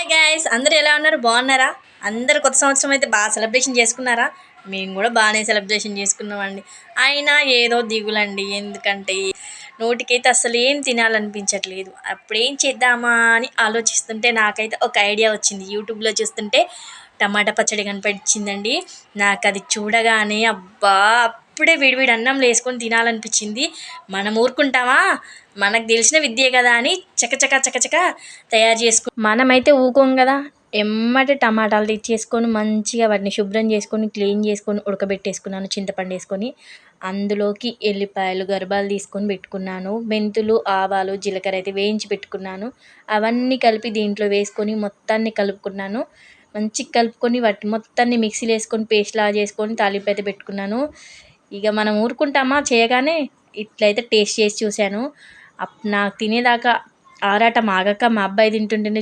Hi guys, అందరూ ఎలా ఉన్నారు? బాగున్నారా? అందరు కొత్త సంవత్సరం అయితే బాగా సెలబ్రేషన్ చేసుకున్నారా? మేము కూడా బాగానే సెలబ్రేషన్ చేసుకున్నామండి. అయినా ఏదో దిగులండి, ఎందుకంటే నోటికైతే అసలు ఏం తినాలనిపించట్లేదు. అప్పుడేం చేద్దామా అని ఆలోచిస్తుంటే నాకైతే ఒక ఐడియా వచ్చింది. యూట్యూబ్లో చూస్తుంటే టమాటా పచ్చడి కనిపించిందండి. నాకు అది చూడగానే అబ్బా, అప్పుడే విడివిడి అన్నంలో వేసుకొని తినాలనిపించింది. మనం ఊరుకుంటామా? మనకు తెలిసిన విద్యే కదా అని చకచక చకచక తయారు మనమైతే ఊకోం కదా. ఎమ్మటి టమాటాలు తెచ్చేసుకొని మంచిగా వాటిని శుభ్రం చేసుకొని క్లీన్ చేసుకొని ఉడకబెట్టేసుకున్నాను, చింతపండు వేసుకొని. అందులోకి ఎల్లిపాయలు గర్భాలు తీసుకొని పెట్టుకున్నాను, మెంతులు ఆవాలు జీలకర్ర అయితే వేయించి పెట్టుకున్నాను. అవన్నీ కలిపి దీంట్లో వేసుకొని మొత్తాన్ని కలుపుకున్నాను. మంచిగా కలుపుకొని వాటి మొత్తాన్ని మిక్సీలో వేసుకొని పేస్ట్లా చేసుకొని తాలింపు అయితే పెట్టుకున్నాను. ఇక మనం ఊరుకుంటామా చేయగానే. ఇట్లయితే టేస్ట్ చేసి చూశాను. నాకు తినేదాకా ఆరాటం ఆగక మా అబ్బాయి తింటుంటేనే